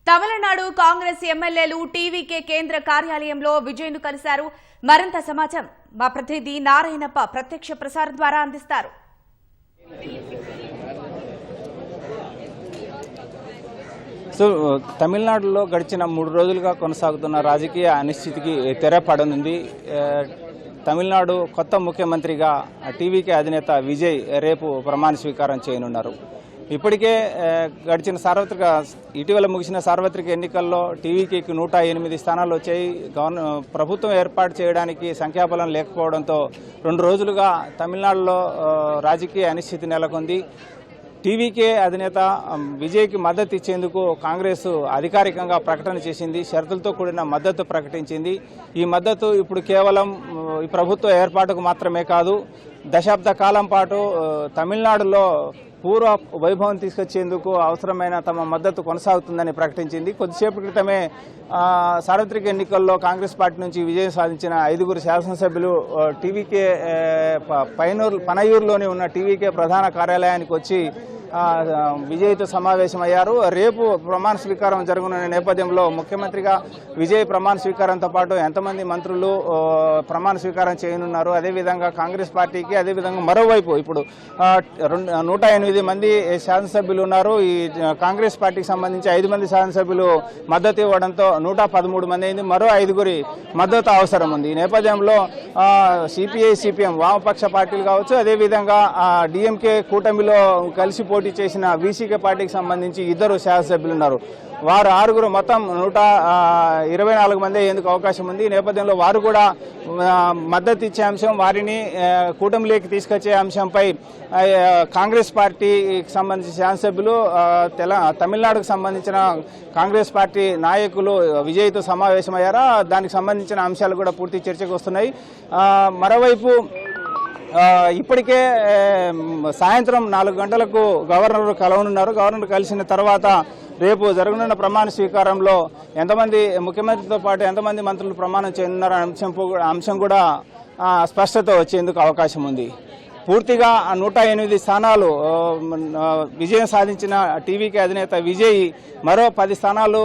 తమిళనాడు కాంగ్రెస్ ఎమ్మెల్యేలు టీవీకే కేంద్ర కార్యాలయంలో విజయ్ను కలిశారు. మరింత సమాచారం మా ప్రతినిధి నారాయణప్ప ప్రత్యక్ష ప్రసారం ద్వారా అందిస్తారు. తమిళనాడులో గడిచిన 3 రోజులుగా కొనసాగుతున్న రాజకీయ అనిశ్చితికి తెరపడనుంది. తమిళనాడు కొత్త ముఖ్యమంత్రిగా టీవీకే అధినేత విజయ్ రేపు ప్రమాణ స్వీకారం చేయనున్నారు. ఇప్పటికే ఇటీవల ముగిసిన సార్వత్రిక ఎన్నికల్లో టీవీకేకి 108 స్థానాలు వచ్చాయి. ప్రభుత్వం ఏర్పాటు చేయడానికి సంఖ్యాబలం లేకపోవడంతో 2 రోజులుగా తమిళనాడులో రాజకీయ అనిశ్చితి నెలకొంది. టీవీకే అధినేత విజయ్కి మద్దతు ఇచ్చేందుకు కాంగ్రెస్ అధికారికంగా ప్రకటన చేసింది. షరతులతో కూడిన మద్దతు ప్రకటించింది. ఈ మద్దతు ఇప్పుడు కేవలం ఈ ప్రభుత్వ ఏర్పాటుకు మాత్రమే కాదు, దశాబ్ద కాలం పాటు తమిళనాడులో పూర్వ వైభవం తీసుకొచ్చేందుకు అవసరమైన తమ మద్దతు కొనసాగుతుందని ప్రకటించింది. కొద్దిసేపు క్రితమే సార్వత్రిక ఎన్నికల్లో కాంగ్రెస్ పార్టీ నుంచి విజయం సాధించిన 5 శాసనసభ్యులు టీవీకే పనయూరులోని ఉన్న టీవీకే ప్రధాన కార్యాలయానికి వచ్చి విజయ్తో సమావేశమయ్యారు. రేపు ప్రమాణ స్వీకారం జరగనున్న నేపథ్యంలో ముఖ్యమంత్రిగా విజయ్ ప్రమాణ స్వీకారంతో పాటు ఎంతమంది మంత్రులు ప్రమాణ స్వీకారం చేయనున్నారు, అదేవిధంగా కాంగ్రెస్ పార్టీకి, అదేవిధంగా మరోవైపు ఇప్పుడు 108 మంది శాసనసభ్యులు ఉన్నారు. ఈ కాంగ్రెస్ పార్టీకి సంబంధించి 5 మంది శాసనసభ్యులు మద్దతు ఇవ్వడంతో 113 మంది అయింది. మరో 5 మద్దతు అవసరం ఉంది. ఈ నేపథ్యంలో సిపిఐ, సిపిఎం వామపక్ష పార్టీలు కావచ్చు, అదేవిధంగా డిఎంకే కూటమిలో కలిసి పోటీ చేసిన వీసీకే పార్టీకి సంబంధించి 2 శాసనసభ్యులు ఉన్నారు. వారు 6 మొత్తం 124 మంది అయ్యేందుకు అవకాశం ఉంది. ఈ నేపథ్యంలో వారు కూడా మద్దతు ఇచ్చే అంశం, వారిని కూటమిలోకి తీసుకొచ్చే అంశంపై కాంగ్రెస్ పార్టీకి సంబంధించిన శాసనసభ్యులు, తమిళనాడుకు సంబంధించిన కాంగ్రెస్ పార్టీ నాయకులు విజయ్తో సమావేశమయ్యారా, దానికి సంబంధించిన అంశాలు కూడా పూర్తి చర్చకు వస్తున్నాయి. మరోవైపు ఇప్పటికే సాయంత్రం 4 గంటలకు గవర్నర్ కలవనున్నారు. గవర్నర్ కలిసిన తర్వాత రేపు జరగనున్న ప్రమాణ స్వీకారంలో ఎంతమంది ముఖ్యమంత్రితో పాటు ఎంతమంది మంత్రులు ప్రమాణం చేయనున్నారు అంశం కూడా స్పష్టత వచ్చేందుకు అవకాశం ఉంది. పూర్తిగా 108 స్థానాలు విజయం సాధించిన టీవీకే అధినేత విజయ్ మరో 10 స్థానాలు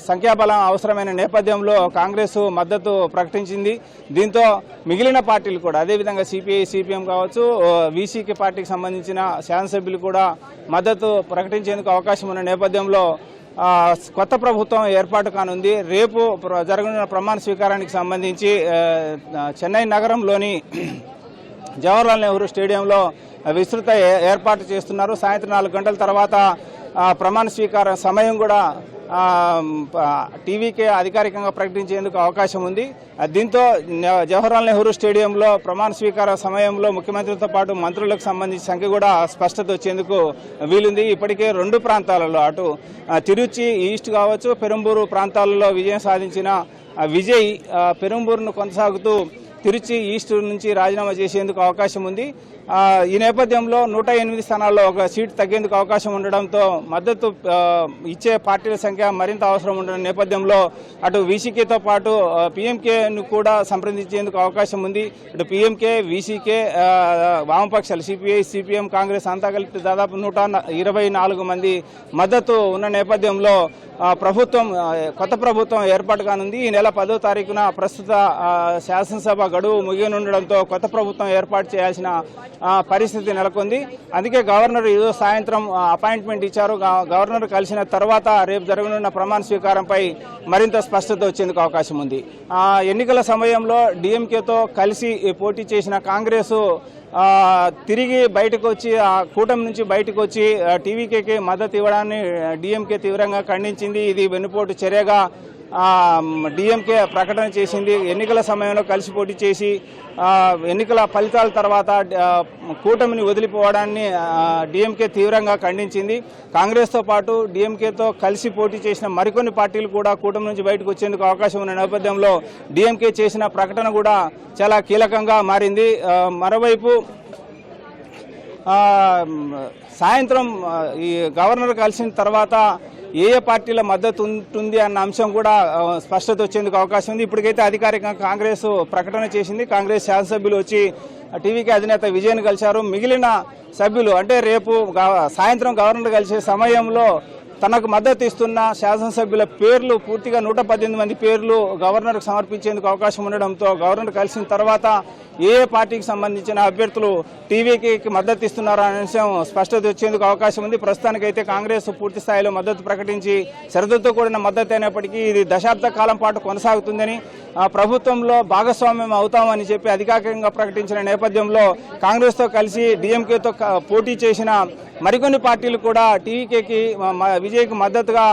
సంఖ్యాబలం అవసరమైన నేపథ్యంలో కాంగ్రెస్ మద్దతు ప్రకటించింది. దీంతో మిగిలిన పార్టీలు కూడా, అదేవిధంగా సిపిఐ, సిపిఎం కావచ్చు, వీసీకే పార్టీకి సంబంధించిన శాసనసభ్యులు కూడా మద్దతు ప్రకటించేందుకు అవకాశం ఉన్న నేపథ్యంలో కొత్త ప్రభుత్వం ఏర్పాటు కానుంది. రేపు జరగనున్న ప్రమాణ స్వీకారానికి సంబంధించి చెన్నై నగరంలోని జవహర్లాల్ నెహ్రూ స్టేడియంలో విస్తృత ఏర్పాటు చేస్తున్నారు. సాయంత్రం 4 గంటల తర్వాత ప్రమాణ స్వీకార సమయం కూడా టీవీకే అధికారికంగా ప్రకటించేందుకు అవకాశం ఉంది. దీంతో జవహర్లాల్ నెహ్రూ స్టేడియంలో ప్రమాణ స్వీకార సమయంలో ముఖ్యమంత్రితో పాటు మంత్రులకు సంబంధించిన సంఖ్య కూడా స్పష్టత వచ్చేందుకు వీలుంది. ఇప్పటికే 2 ప్రాంతాలలో, అటు తిరుచి ఈస్ట్ కావచ్చు, పెరంబూరు ప్రాంతాలలో విజయం సాధించిన విజయ్ పెరంబూరును కొనసాగుతూ తిరుచి ఈస్ట్ నుంచి రాజీనామా చేసేందుకు అవకాశం ఉంది. ఈ నేపథ్యంలో 108 స్థానాల్లో 1 సీటు తగ్గేందుకు అవకాశం ఉండడంతో మద్దతు ఇచ్చే పార్టీల సంఖ్య మరింత అవసరం ఉండడం నేపథ్యంలో అటు వీసీకేతో పాటు పీఎంకేను కూడా సంప్రదించేందుకు అవకాశం ఉంది. అటు పీఎంకే, వీసీకే, వామపక్షాలు సిపిఐ, సిపిఎం, కాంగ్రెస్ అంతా కలిపి దాదాపు 124 మంది మద్దతు ఉన్న నేపథ్యంలో కొత్త ప్రభుత్వం ఏర్పాటు కానుంది. ఈ నెల 10వ తారీఖున ప్రస్తుత శాసనసభ గడువు ముగియనుండడంతో కొత్త ప్రభుత్వం ఏర్పాటు చేయాల్సిన పరిస్థితి నెలకొంది. అందుకే గవర్నర్ ఈరోజు సాయంత్రం అపాయింట్మెంట్ ఇచ్చారు. గవర్నర్ కలిసిన తర్వాత రేపు జరగనున్న ప్రమాణ స్వీకారంపై మరింత స్పష్టత వచ్చేందుకు అవకాశం ఉంది. ఎన్నికల సమయంలో డిఎంకేతో కలిసి పోటీ చేసిన కాంగ్రెస్ తిరిగి బయటకు వచ్చి, ఆ కూటమి నుంచి బయటకు వచ్చి టీవీకేకి మద్దతు ఇవ్వడాన్ని డిఎంకే తీవ్రంగా ఖండించింది. ఇది వెన్నుపోటు చర్యగా డిఎంకే ప్రకటన చేసింది. ఎన్నికల సమయంలో కలిసి పోటీ చేసి ఎన్నికల ఫలితాల తర్వాత కూటమిని వదిలిపోవడాన్ని డిఎంకే తీవ్రంగా ఖండించింది. కాంగ్రెస్తో పాటు డిఎంకేతో కలిసి పోటీ చేసిన మరికొన్ని పార్టీలు కూడా కూటమి నుంచి బయటకు వచ్చేందుకు అవకాశం ఉన్న నేపథ్యంలో డిఎంకే చేసిన ప్రకటన కూడా చాలా కీలకంగా మారింది. మరోవైపు సాయంత్రం ఈ గవర్నర్ కలిసిన తర్వాత ఏ పార్టీల మద్దతు ఉంటుంది అన్న అంశం కూడా స్పష్టత వచ్చేందుకు అవకాశం ఉంది. ఇప్పటికైతే అధికారికంగా కాంగ్రెస్ ప్రకటన చేసింది. కాంగ్రెస్ శాసనసభ్యులు వచ్చి టీవీకే అధినేత విజయ్ను కలిశారు. మిగిలిన సభ్యులు అంటే రేపు సాయంత్రం గవర్నర్ కలిసే సమయంలో తనకు మద్దతు ఇస్తున్న శాసనసభ్యుల పేర్లు పూర్తిగా 118 మంది పేర్లు గవర్నర్కు సమర్పించేందుకు అవకాశం ఉండడంతో గవర్నర్ కలిసిన తర్వాత ఏ పార్టీకి సంబంధించిన అభ్యర్థులు టీవీకి మద్దతు ఇస్తున్నారా అనే విషయం స్పష్టత వచ్చేందుకు అవకాశం ఉంది. ప్రస్తుతానికైతే కాంగ్రెస్ పూర్తి స్థాయిలో మద్దతు ప్రకటించి షరతులతో కూడిన మద్దతు అయినప్పటికీ ఇది దశాబ్ద కాలం పాటు కొనసాగుతుందని ప్రభుత్వంలో భాగస్వామ్యం అవుతామని చెప్పి అధికారికంగా ప్రకటించిన నేపథ్యంలో కాంగ్రెస్తో కలిసి డీఎంకేతో పోటీ చేసిన మరికొన్ని పార్టీలు కూడా టీవీకేకి విజయ్కి మద్దతుగా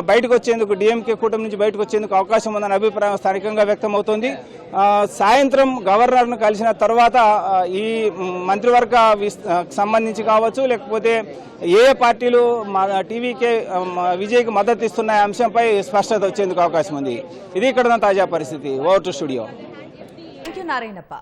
బయటకు వచ్చేందుకు డీఎంకే కూటమి నుంచి బయటకు వచ్చేందుకు అవకాశం ఉందన్న అభిప్రాయం స్థానికంగా వ్యక్తమవుతోంది. సాయంత్రం గవర్నర్ను కలిసిన తర్వాత ఈ మంత్రివర్గ సంబంధించి కావచ్చు, లేకపోతే ఏ పార్టీలు టీవీకే విజయ్కి మద్దతు ఇస్తున్న అంశంపై స్పష్టత వచ్చేందుకు అవకాశం ఉంది. ఇది ఇక్కడ తాజా పరిస్థితి. Over to studio. Thank you Narayanappa.